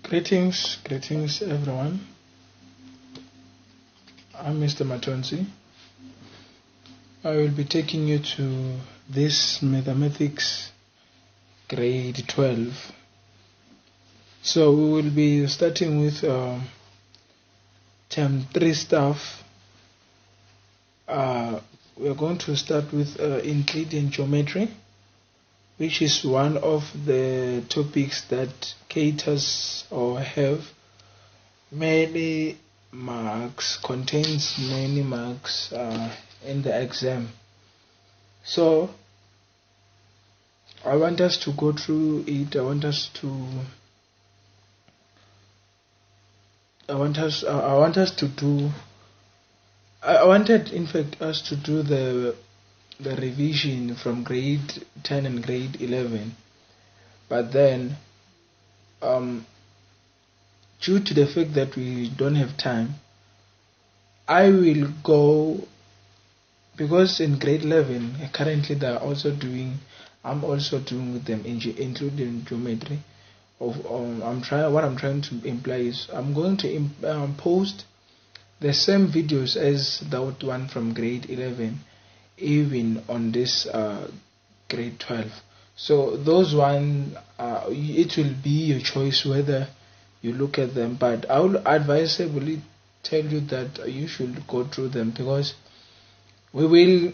Greetings everyone. I'm Mr. Matonzi. I will be taking you to this mathematics grade 12. So we will be starting with term 3 stuff. We are going to start with Euclidean geometry, which is one of the topics that caters or have many marks, contains many marks in the exam. So I want us to go through it. I wanted in fact us to do the revision from grade 10 and grade 11, but then due to the fact that we don't have time, I will go, because in grade 11 currently I'm also doing with them including geometry. What I'm trying to imply is I'm going to post the same videos as that one from grade 11 even on this grade 12. So those one, it will be your choice whether you look at them, but I will advisably tell you that you should go through them, because we will,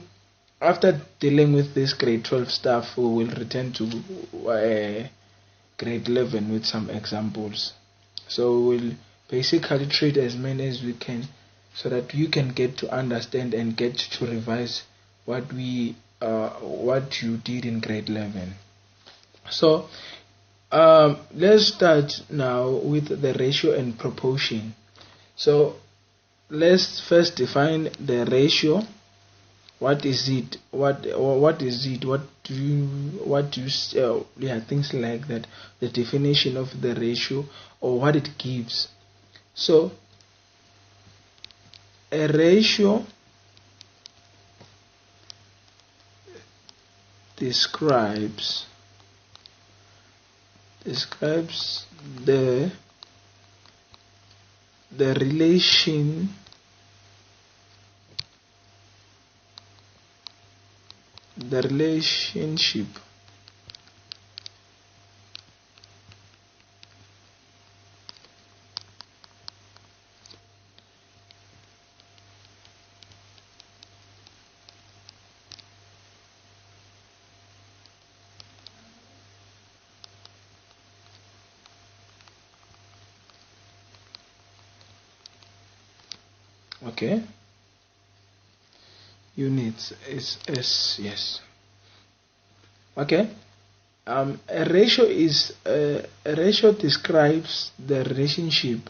after dealing with this grade 12 stuff, we will return to grade 11 with some examples. So we will basically treat as many as we can so that you can get to understand and get to revise what you did in grade 11. So let's start now with the ratio and proportion. So let's first define the ratio. What is it? What is it? Things like that. The definition of the ratio or what it gives. So a ratio describes the relationship units is S. Yes. Okay. A ratio describes the relationship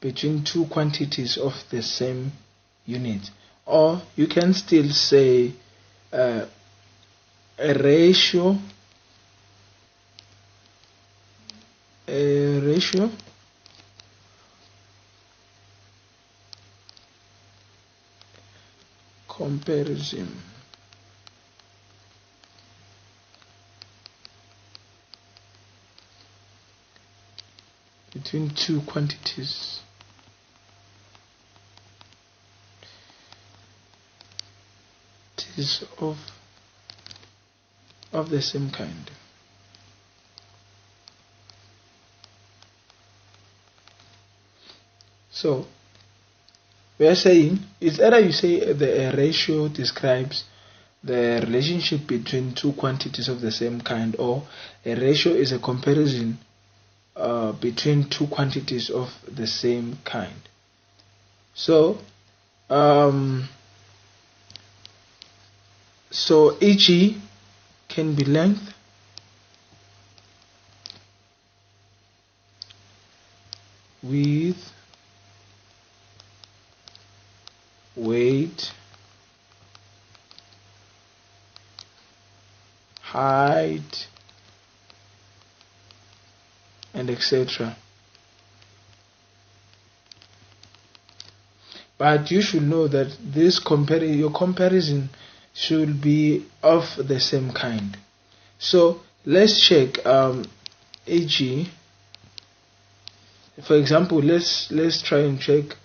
between two quantities of the same unit, or you can still say a ratio comparison between two quantities of the same kind. So we are saying it's either you say the ratio describes the relationship between two quantities of the same kind, or a ratio is a comparison between two quantities of the same kind. So e.g. can be length, width, weight, height, and etc. But you should know that your comparison should be of the same kind. So let's check. E.g., For example, let's try and check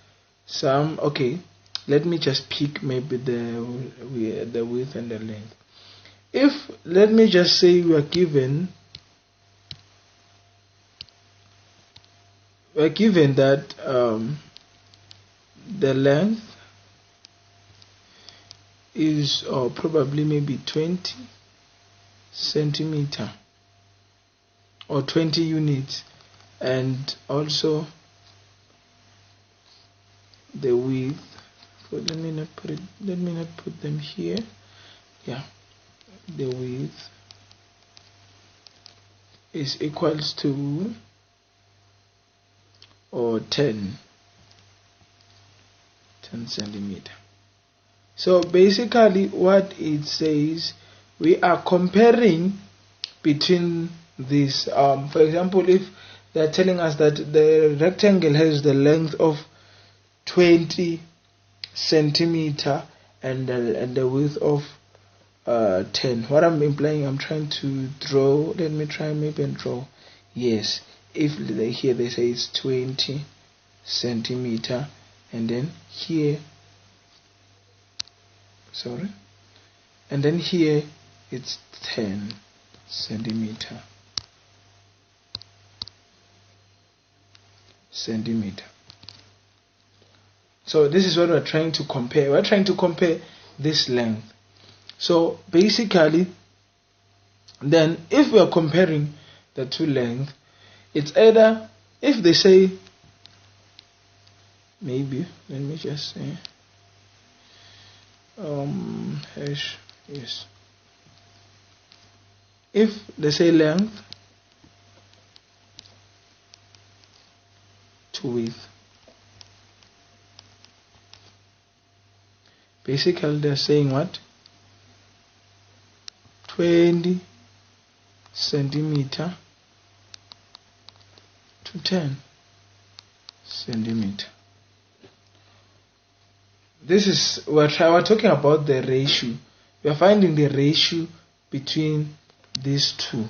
some. Okay, let me just pick maybe the width and the length. If, let me just say, we are given that the length is, or probably maybe 20 centimeter or 20 units, and also the width. Let me not put them here. Yeah, the width is equals to, or 10 centimeter. So basically what it says, we are comparing between these. For example, if they're telling us that the rectangle has the length of 20 centimeter and the width of 10, what I'm implying, I'm trying to draw. Let me try maybe and draw. Yes, if here they say it's 20 centimeter, and then here, sorry, and then here it's 10 centimeter. So this is what we're trying to compare. We're trying to compare this length. So basically, then if we are comparing the two lengths, it's either, if they say, maybe, let me just say, hash, yes. If they say length to width, basically they're saying what? 20 centimeter to 10 centimeter. This is, we're talking about the ratio. We are finding the ratio between these two.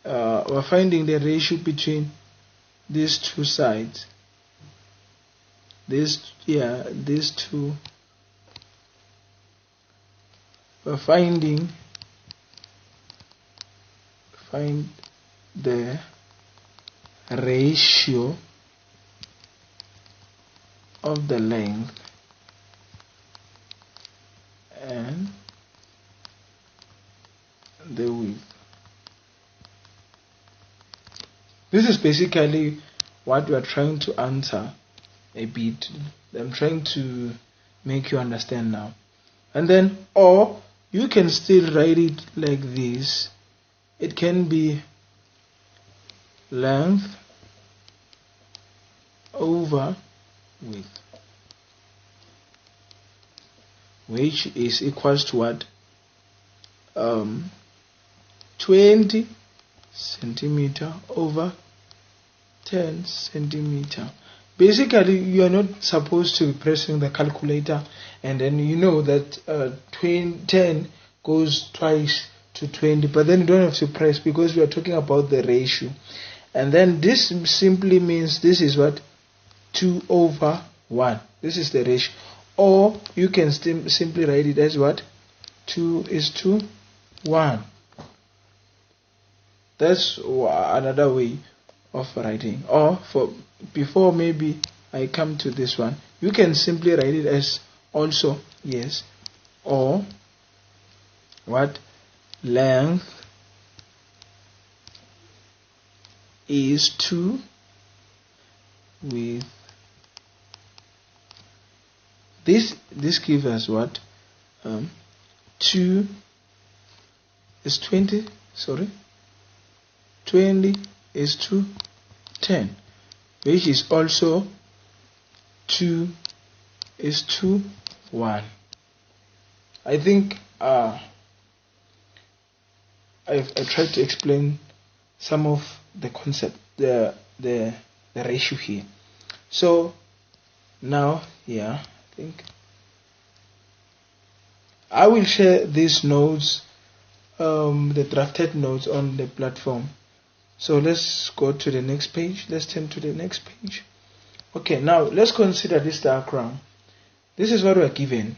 We're finding the ratio between these two sides. These two. We're find the ratio of the length and the width. This is basically what we are trying to answer a bit. I'm trying to make you understand now. And then, or you can still write it like this. It can be length over width, which is equals to what? 20 centimeter over 10 centimeter. Basically, you are not supposed to be pressing the calculator, and then you know that 10 goes twice to 20, but then you don't have to press because we are talking about the ratio. And then this simply means this is what? 2 over 1. This is the ratio. Or you can simply write it as what? 2 is to 1. That's another way of writing. Or for before maybe I come to this one, you can simply write it as also, yes, or what? Length is 2 with this gives us what? 2 is 20, sorry, 20 is to 10, which is also 2 is to 1. I think I've tried to explain some of the concept, the ratio here. So now, yeah, I think I will share these notes, the drafted notes on the platform. So let's go to the next page. Let's turn to the next page. Okay, now let's consider this diagram. This is what we're given.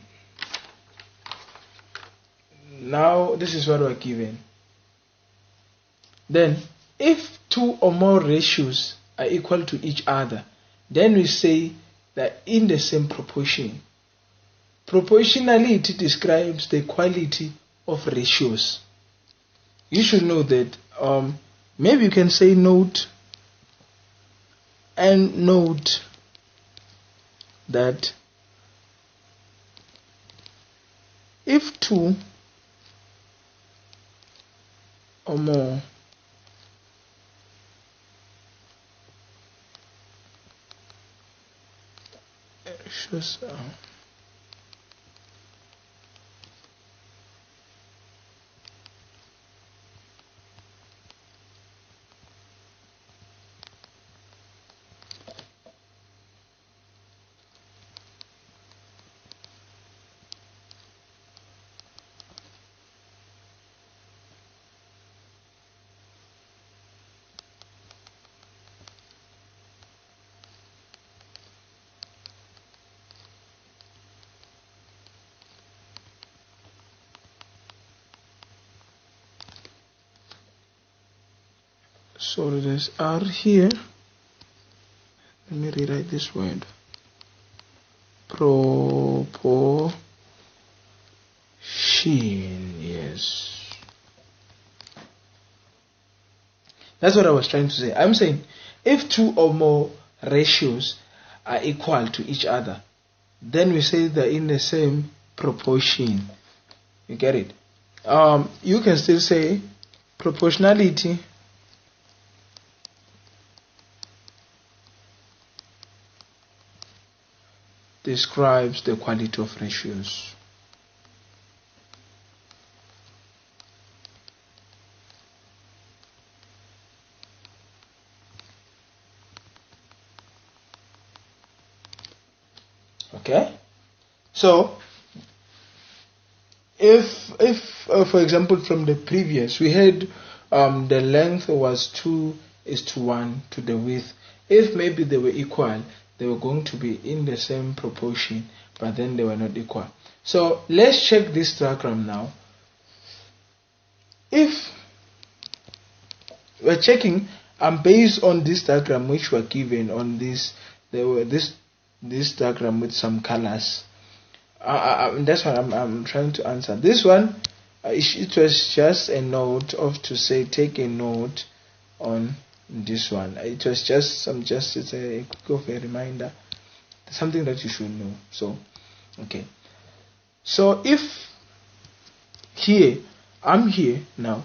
Now this is what we're given. Then if two or more ratios are equal to each other, then we say that in the same proportion. Proportionality describes the equality of ratios. You should know that. Maybe you can say note that if two or more ratios so there's R here. Let me rewrite this word. Proportion. Yes. That's what I was trying to say. I'm saying if two or more ratios are equal to each other, then we say they're in the same proportion. You get it? You can still say proportionality describes the quality of ratios. Okay, so if for example from the previous we had the length was 2:1 to the width. If maybe they were equal, they were going to be in the same proportion, but then they were not equal. So let's check this diagram now. If we're checking based on this diagram which were given on this, there were this diagram with some colors. That's what I'm trying to answer. This one, it was just a note of to say take a note on this one. It was just it's a quick of a reminder, something that you should know. So okay, so if here I'm here now,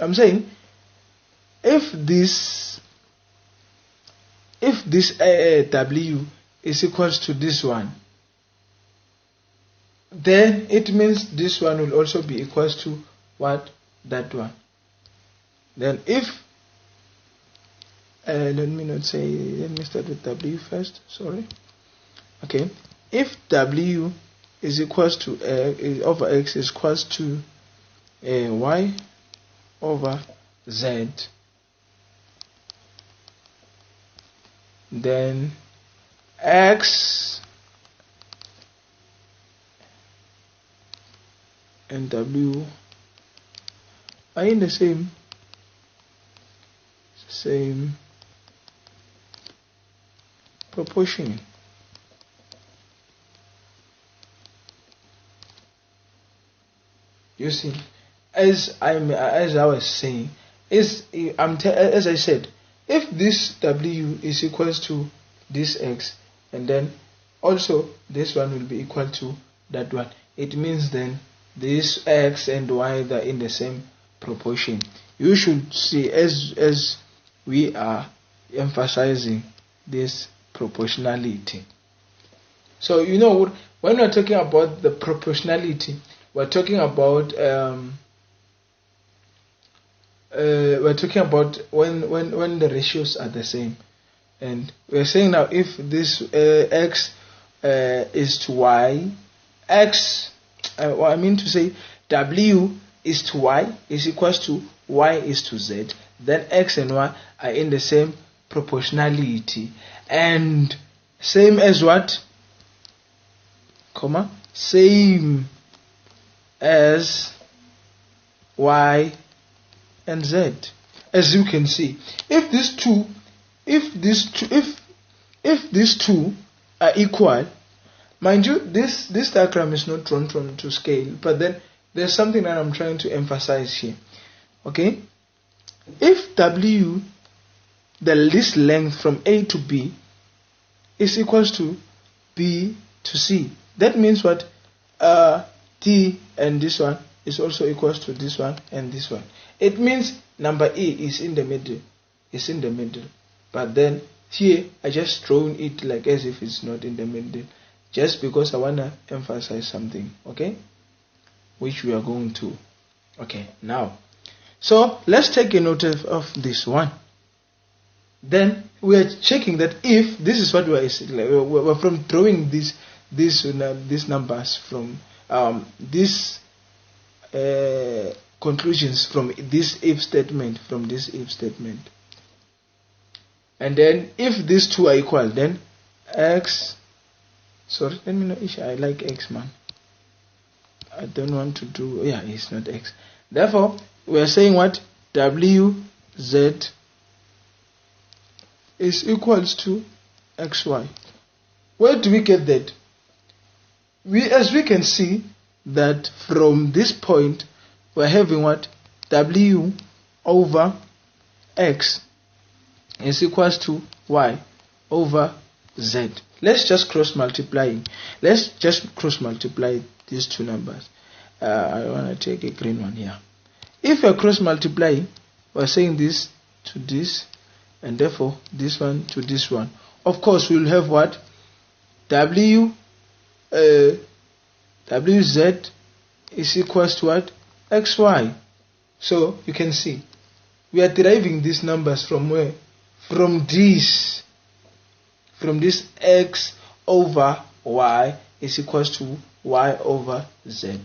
I'm saying if this W is equals to this one, then it means this one will also be equals to what? That one. Then if let me start with W first, sorry. Okay, if W is equals to over X is equals to Y over Z, then X and W are in the same proportion. You see, as I was saying, as I said, if this W is equals to this X, and then also this one will be equal to that one, it means then this X and Y are in the same proportion. You should see as we are emphasizing this proportionality. So you know, when we're talking about the proportionality, we're talking about when the ratios are the same, and we're saying now if this X is to Y, I mean to say W is to Y is equals to Y is to Z, then x and y are in the same proportionality, and same as what, comma, same as y and z. As you can see, if these two are equal, mind you, this diagram is not drawn to scale, but then there's something that I'm trying to emphasize here. Okay, if w, this length from A to B, is equals to B to C, that means what, D and this one is also equals to this one and this one. It means number A is in the middle, but then here I just drawn it like as if it's not in the middle, just because I want to emphasize something, okay, which we are going to. Okay, now, so let's take a note of this one. Then we are checking that if this is what we're from drawing these numbers from these conclusions from this if statement, and then if these two are equal, then x, sorry, let me know if I like x, man. I don't want to do, yeah, it's not x. Therefore, we are saying what, wz is equals to xy. Where do we get that? As we can see that from this point we're having what, w over x is equals to y over z. Let's just cross multiply these two numbers. I want to take a green one here. If we're cross multiplying, we're saying this to this, and therefore this one to this one. Of course, we'll have what, wz is equals to what, xy. So you can see we are deriving these numbers from where? From this x over y is equals to y over z.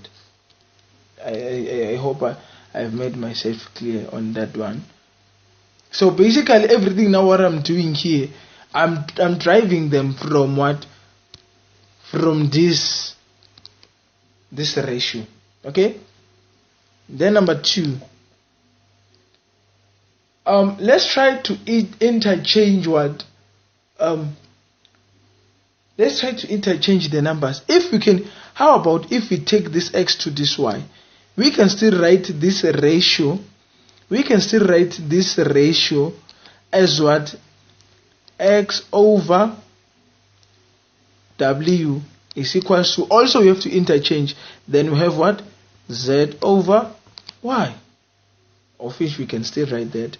I hope I've made myself clear on that one. So basically everything now what I'm doing here, I'm driving them from what? From this ratio. Okay? Then number 2. Let's try to interchange what? Let's try to interchange the numbers. If we can, how about if we take this x to this y? We can still write this ratio. As what? X over w is equals to, also we have to interchange, then we have what? Z over y, of which we can still write that.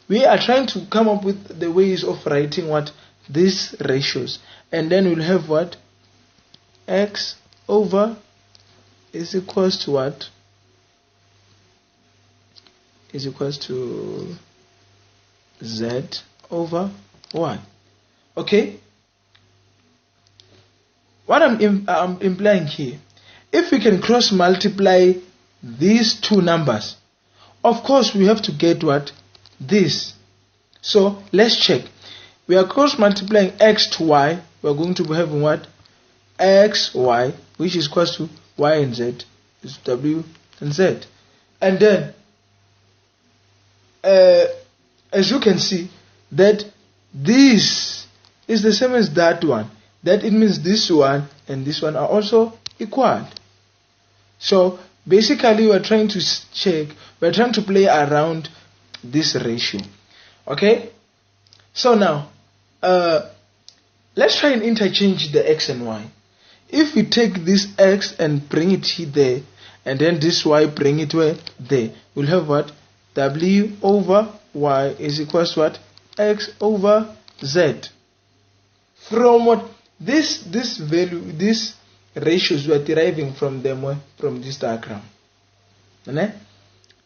We are trying to come up with the ways of writing what? These ratios, and then we'll have what? X over is equals to what? Is equals to Z over y. Okay? What I'm implying here, if we can cross multiply these two numbers, of course we have to get what? This. So let's check. We are cross multiplying x to y. We are going to be having what? xy, which is equals to y and z, is w and z. And then as you can see that this is the same as that one, that it means this one and this one are also equal. So basically we're trying to check, we're trying to play around this ratio. Okay, so now let's try and interchange the x and y. If we take this x and bring it here there, and then this y bring it where? There, we'll have what? W over y is equals to what? X over z. From what? This value, these ratios we are deriving from them, from this diagram. And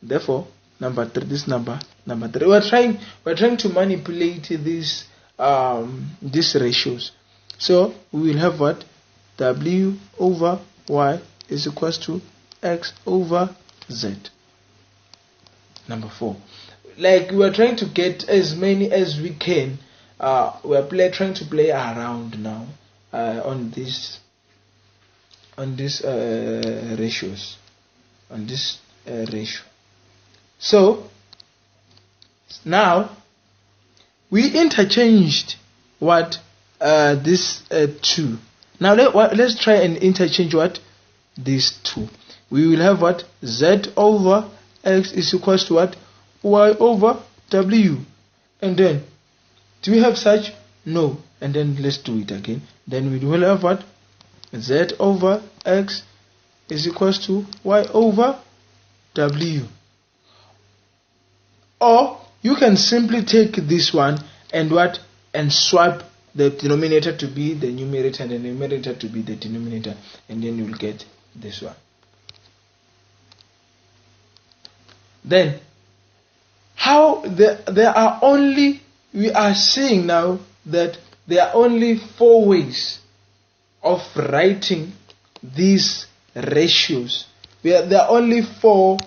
therefore number 3, this number 3, we're trying to manipulate these ratios. So we will have what? W over y is equals to x over z. Number 4. like we are trying to get as many as we can. We are trying to play around now on these ratios, on this ratio. So now we interchanged what this 2. Now let's try and interchange what these 2. We will have what z over x is equals to what y over w, and then do we have such? No. And then let's do it again. Then we will have what z over x is equals to y over w. Or you can simply take this one and what and swap the denominator to be the numerator and the numerator to be the denominator, and then you will get this one. Then how there are only, we are seeing now that there are only 4 ways of writing these ratios. There are only 4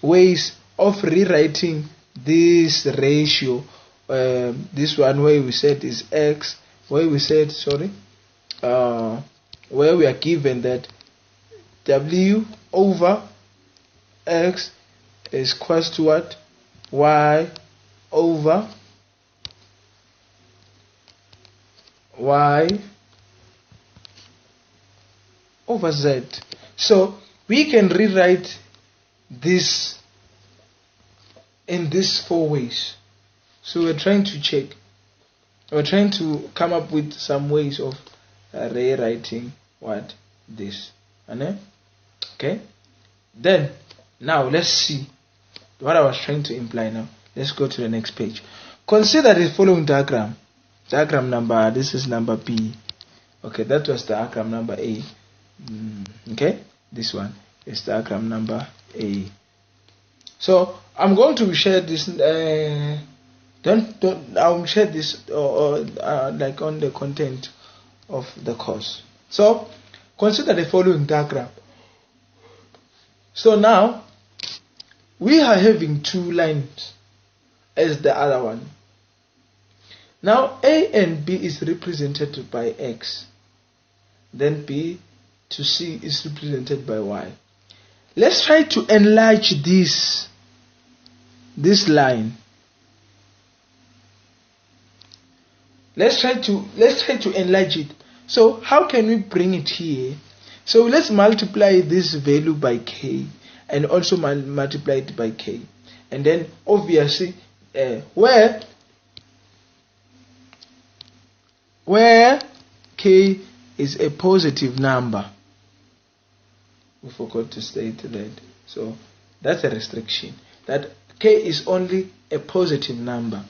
ways of rewriting this ratio. This one where we said is x, where we said where we are given that w over x is equals to what y over z. So we can rewrite this in these 4 ways. So we're trying to check, we're trying to come up with some ways of rewriting what this. Okay, then now let's see what I was trying to imply. Now let's go to the next page. Consider the following diagram. Diagram number, this is number B. Okay, that was diagram number A. Okay, this one is diagram number A. So I'm going to share this. I'll share this like on the content of the course. So consider the following diagram. So now we are having 2 lines as the other one. Now A and B is represented by X. Then B to C is represented by Y. Let's try to enlarge this line. Let's try to enlarge it. So how can we bring it here? So let's multiply this value by k and also multiply it by k. And then obviously where k is a positive number. We forgot to state that. So that's a restriction. That k is only a positive number.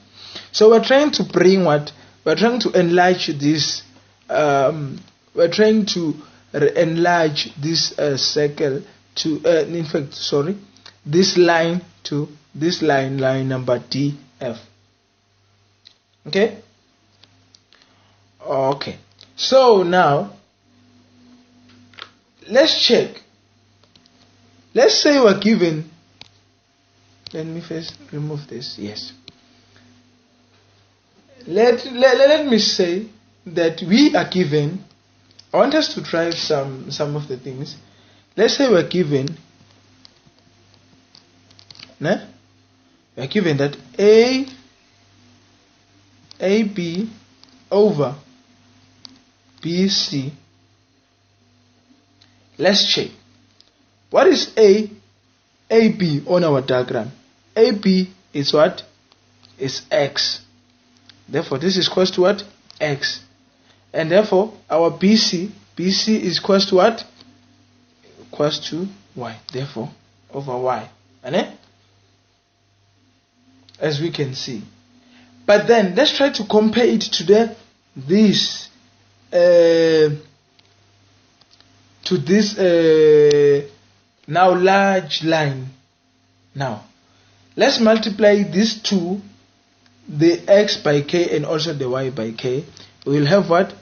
So we're trying to bring what? We're trying to enlarge this. We're trying to enlarge this circle to, in fact, sorry, this line to this line number DF. Okay. Okay. So now let's check. Let's say we're given. Let me first remove this. Yes. Let me say that we are given. I want us to try some of the things. Let's say we're given. We're given that AB over BC. Let's check. What is AB on our diagram? AB is what? Is X. Therefore, this is equals to what? X. And therefore, our BC is equals to what? Equals to Y. Therefore, over Y. As we can see. But then, let's try to compare it to this now large line. Now, let's multiply these two, the X by K and also the Y by K. We will have what?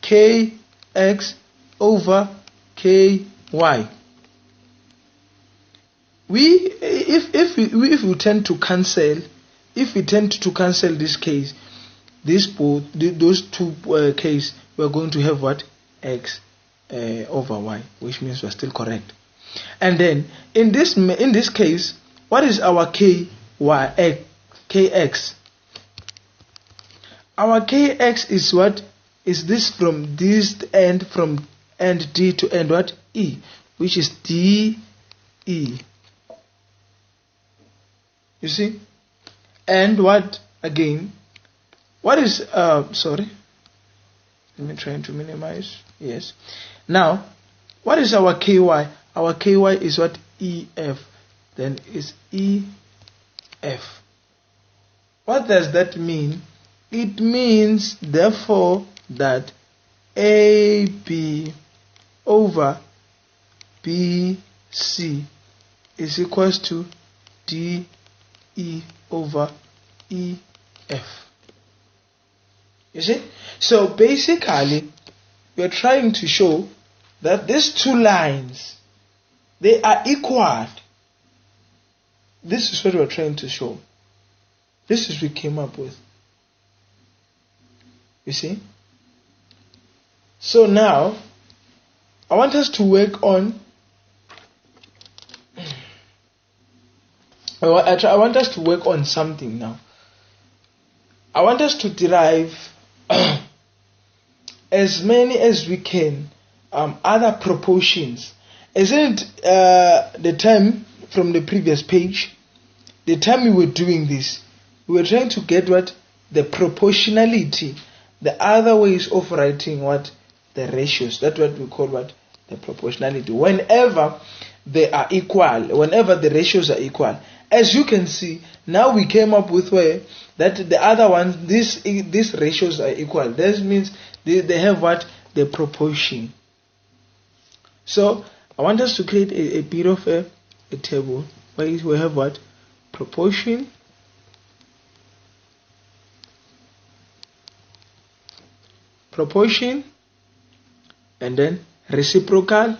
KX over KY. If we tend to cancel if we tend to cancel this case, those two case, we're going to have what? X over y, which means we're still correct. And then in this case, what is our kx? Our kx is what? Is this from this end, from end D to end what? E, which is DE. You see? And what again? What is sorry? Let me try to minimize. Yes. Now, what is our ky? Our ky is what? EF. Then is EF. What does that mean? It means therefore that AB over BC is equals to DE over EF. You see? So basically, we are trying to show that these two lines, they are equal. This is what we are trying to show. This is what we came up with. You see? So now, I want us to work on, I want us to work on something now. I want us to derive as many as we can other proportions. Isn't the time from the previous page, the time we were doing this, we were trying to get what? The proportionality, the other ways of writing what? The ratios. That's what we call what? The proportionality. Whenever they are equal, whenever the ratios are equal. As you can see, now we came up with where that the other ones, these ratios are equal. That means they have what? The proportion. So I want us to create a bit of a table where we have what? Proportion, and then reciprocal,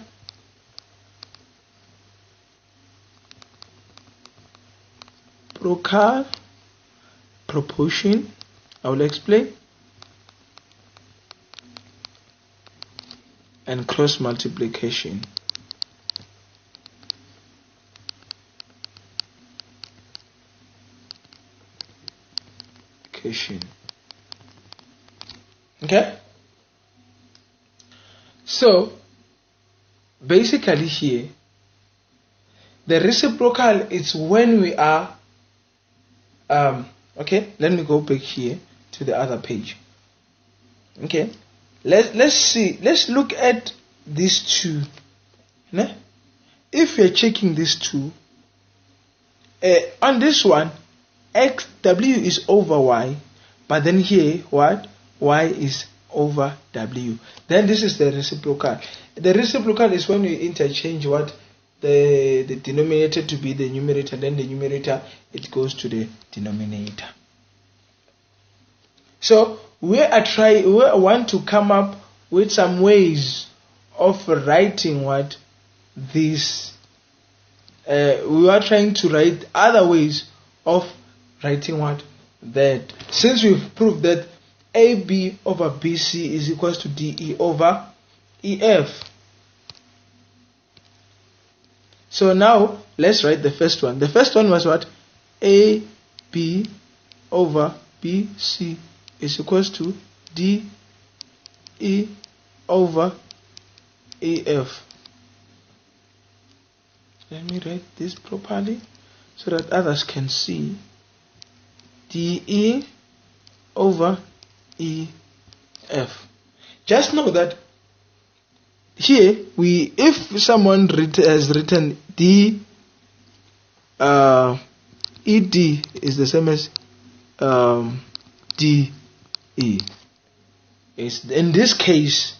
proportion, I will explain, and cross multiplication. Okay? So basically here, the reciprocal is when we are okay, let me go back here to the other page. Okay, let's see, let's look at these two. If you're checking these two, on this one, w is over y, but then here what? Y is over w. Then this is the reciprocal. The reciprocal is when you interchange what? The denominator to be the numerator, then the numerator, it goes to the denominator. So we want to come up with some ways of writing what? This. We are trying to write other ways of writing what? That. Since we've proved that AB over BC is equals to DE over EF. So now let's write the first one. The first one was what? AB over BC is equals to DE over EF. Let me write this properly so that others can see. DE over EF. Just know that here if someone has written D, ED is the same as DE. In this case,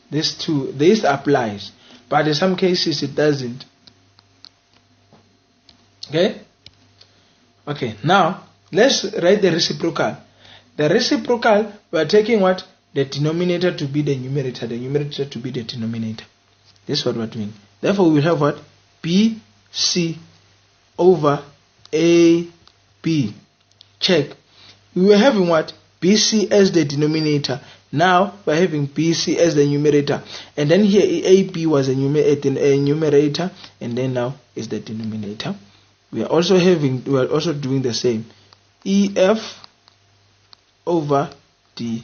this applies, but in some cases it doesn't. Okay, now let's write the reciprocal. The reciprocal, we are taking what? The denominator to be the numerator, the numerator to be the denominator. This is what we are doing. Therefore, we will have what? BC over AB check. We were having what? BC as the denominator. Now we're having BC as the numerator. And then here AB was a numerator, and then now is the denominator. We are also doing the same. EF over DE.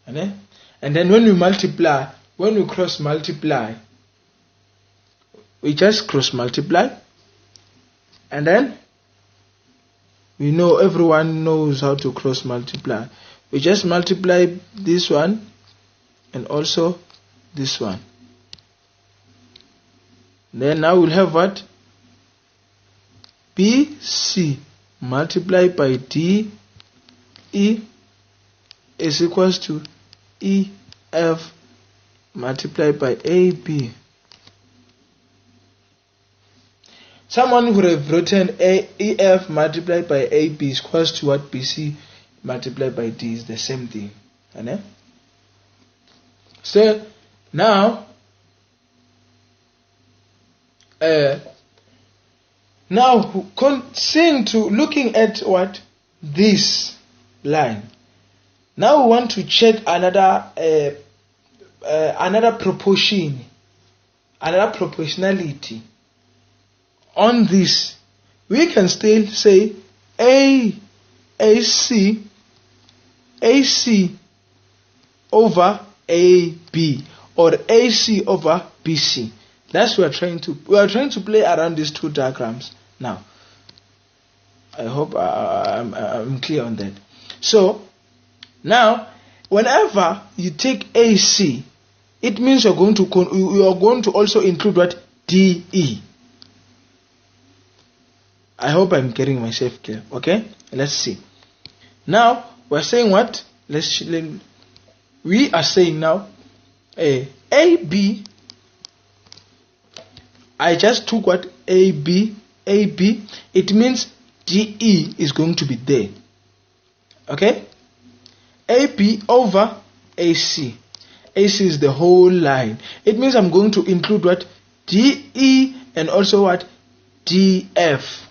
And then when we cross multiply, we just cross multiply, and then everyone knows how to cross multiply. We just multiply this one and also this one. Then now we'll have what? BC multiplied by DE is equals to EF multiplied by AB. Someone would have written EF multiplied by AB is equals to what? BC multiplied by D is the same thing. So now looking at what? This line. Now we want to check another proportion, another proportionality. On this, we can still say AC over AB or AC over BC. That's what we are trying to play around these two diagrams now. I hope I'm clear on that. So now, whenever you take AC, it means you are going to also include what? DE. I hope I'm getting myself clear. Okay, let's see. Now we're saying what? We are saying now AB. I just took what? AB. It means DE is going to be there. Okay. AB over AC. AC is the whole line. It means I'm going to include what? DE and also what? DF.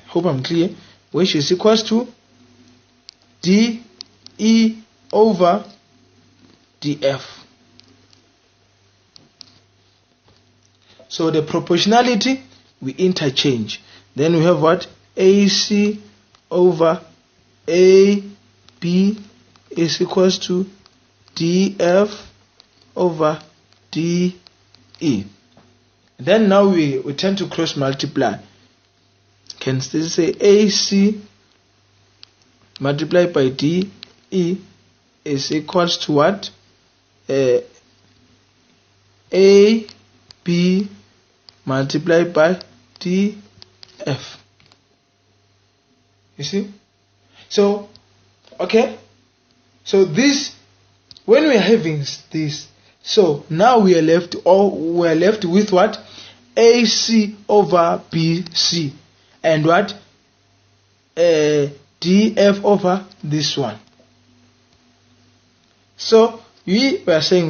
Hope I'm clear. Which is equals to DE over DF. So the proportionality we interchange. Then we have what? AC over AB is equals to DF over DE. Then now we tend to cross multiply. Can still say AC multiplied by DE is equals to what? AB multiplied by DF. You see? So, okay. So this, when we are having this, so now we are left with what? AC over BC and what? DF over this one. So we were saying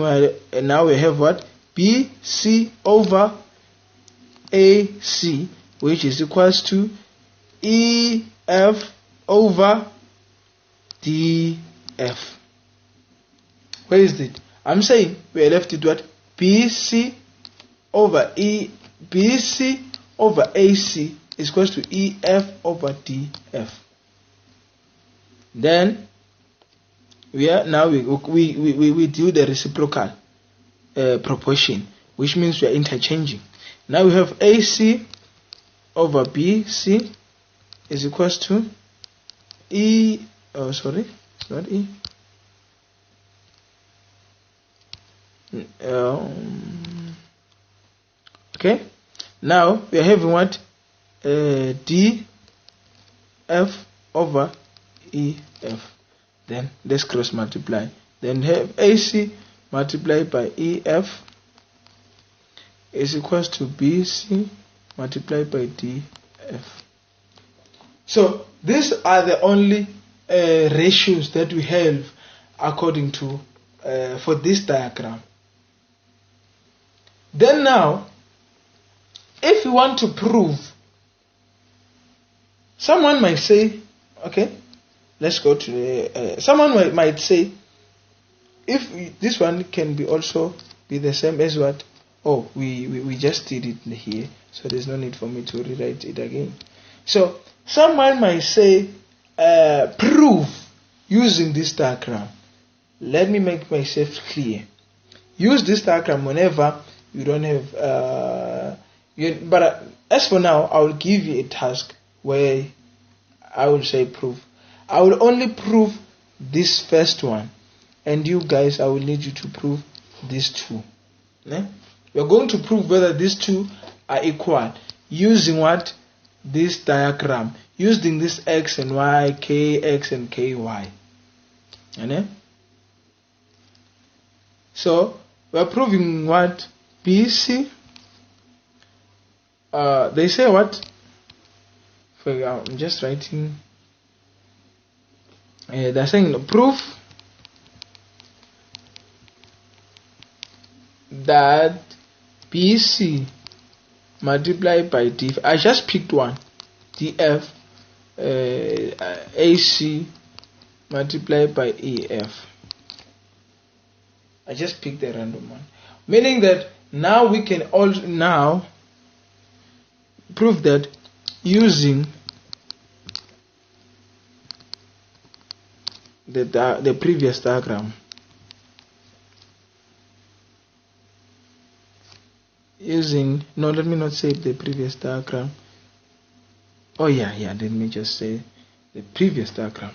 now we have what? BC over AC, which is equals to EF over DF. Where is it? I'm saying we are left with what? BC over BC over AC is equals to EF over DF. Then we do the reciprocal proportion, which means we are interchanging. Now we have AC over BC is equals to E. Oh, sorry, it's not E. Okay. Now we are having what? DF over EF. Then let's cross multiply. Then have AC multiplied by EF is equals to BC multiplied by DF. So these are the only ratios that we have according to for this diagram. Then now, if we want to prove Someone might say, okay, let's go to the, someone might say, if this one can be also be the same as what, oh, we just did it here, so there's no need for me to rewrite it again. So someone might say, prove using this diagram. Let me make myself clear. Use this diagram whenever you don't have but as for now, I will give you a task where I will say prove. I will only prove this first one, and you guys, I will need you to prove these two. We're going to prove whether these two are equal using what? This diagram, using this x and y, kx and ky. So we're proving what? BC. They say what? I'm just writing. They're saying proof that BC multiplied by DF. I just picked one. DF AC multiplied by EF. I just picked a random one, meaning that now we can also now prove that using the previous diagram. Let me not say the previous diagram. Oh yeah, let me just say the previous diagram.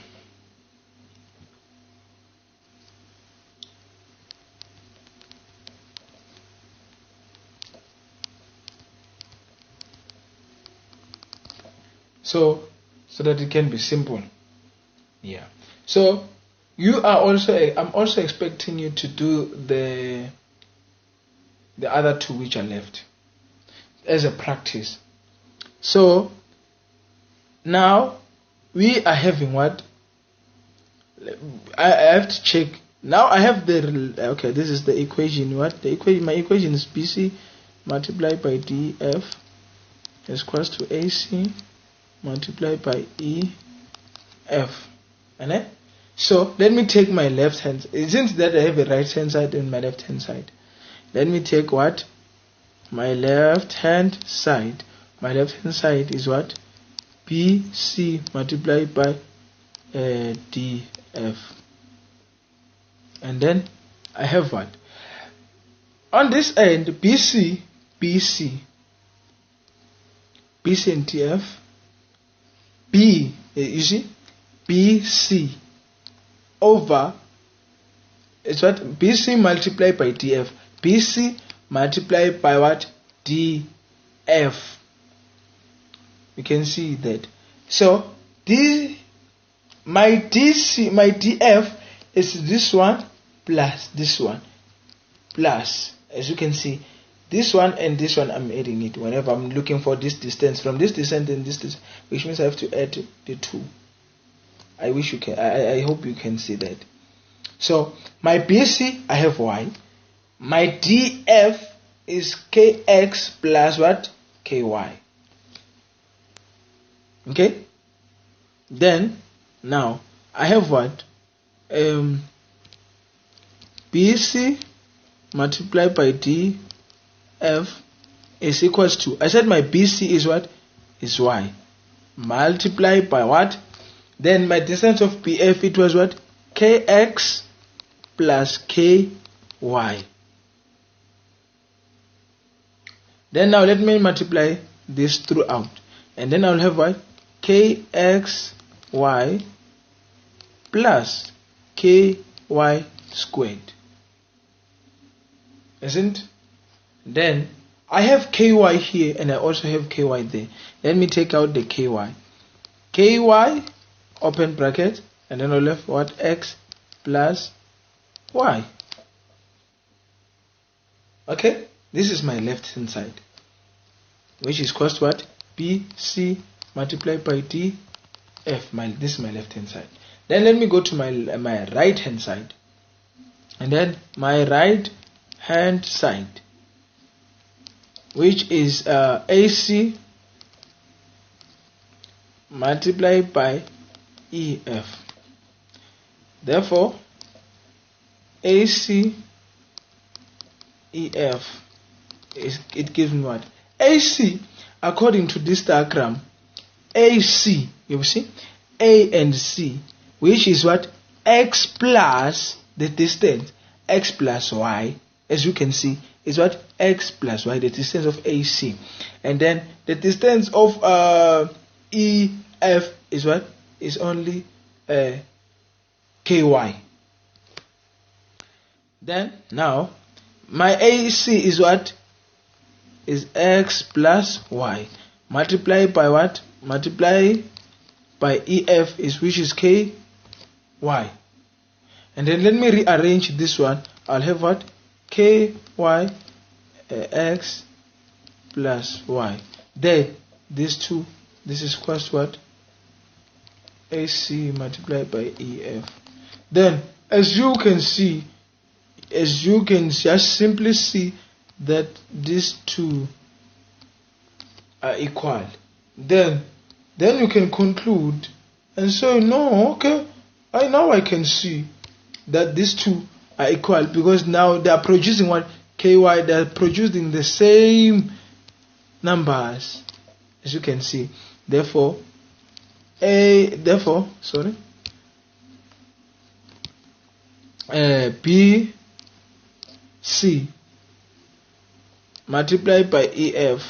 So that it can be simple. Yeah. So you are also, I'm also expecting you to do the other two which are left as a practice. So now we are having what? I have to check. Now I have okay, this is the equation. What the equation? My equation is BC multiplied by DF is equals to AC multiplied by EF. And so let me take my left hand, since that I have a right hand side and my left hand side. Let me take what? My left hand side. My left hand side is what? BC multiplied by DF. And then I have what? On this end, BC and DF. You see? BC over, it's what? BC multiplied by DF. BC multiplied by what? DF. You can see that. So my DF is this one plus this one plus, as you can see, this one and this one. I'm adding it whenever I'm looking for this distance from this distance and this distance, which means I have to add the two. I wish you can. I hope you can see that. So my BC, I have y. My DF is kx plus what? Ky. Okay. Then now I have what? BC multiplied by DF is equals to, I said my BC is what? Is y. Multiplied by what? Then my distance of BF, it was what? Kx plus Ky. Then now let me multiply this throughout. And then I'll have what? Kxy plus Ky squared. Isn't? Then I have Ky here and I also have Ky there. Let me take out the Ky. Ky, open bracket, and then I'll have what? X plus y. Okay, this is my left hand side, which is equals to what? BC multiplied by DF. This is my left hand side. Then let me go to my right hand side, and then my right hand side, which is AC multiplied by EF. Therefore, AC EF it gives me what? AC, according to this diagram, AC, you see, A and C, which is what? X plus the distance, X plus Y, as you can see, is what? X plus Y, the distance of AC. And then the distance of EF is what? Is only KY. Then, now, my AC is what? Is X plus Y. Multiply by what? Multiply by EF is which is KY. And then let me rearrange this one. I'll have what? KY X plus Y. Then these two, this is equals to what? AC multiplied by EF. Then as you can see, as you can just simply see that these two are equal, then you can conclude and say, no, okay, now I can see that these two are equal, because now they are producing what? KY, they are producing the same numbers, as you can see. Therefore B C multiplied by EF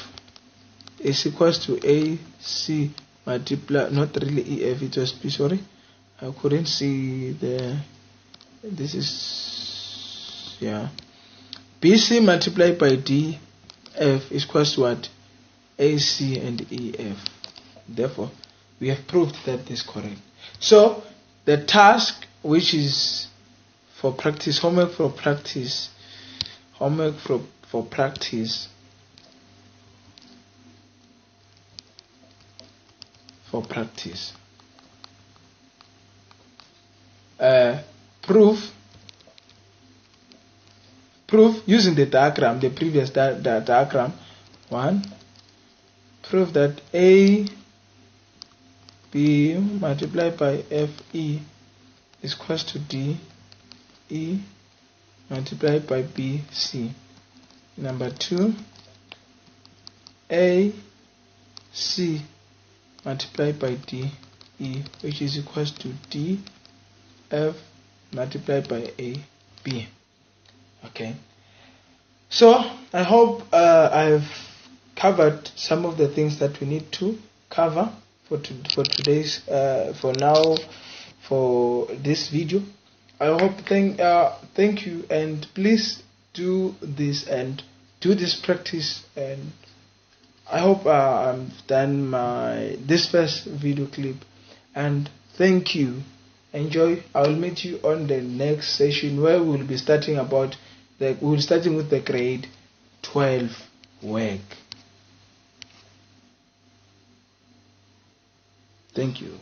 is equals to AC multiplied, not really EF, it was B, sorry, I couldn't see the, this is, yeah, BC multiplied by DF is equals to what? AC and EF. Therefore, we have proved that this is correct. So, the task, which is for practice, homework for practice, proof using the diagram, the previous diagram. 1. Prove that A B multiplied by FE is equals to D E multiplied by BC. Number 2, A C multiplied by D E, which is equals to D F multiplied by A B. Okay, so I hope I've covered some of the things that we need to cover for today's for this video. I hope thank you, and please do this practice, and I hope I've done this first video clip, and thank you. Enjoy. I will meet you on the next session, where we will be starting with the grade 12 work. Thank you.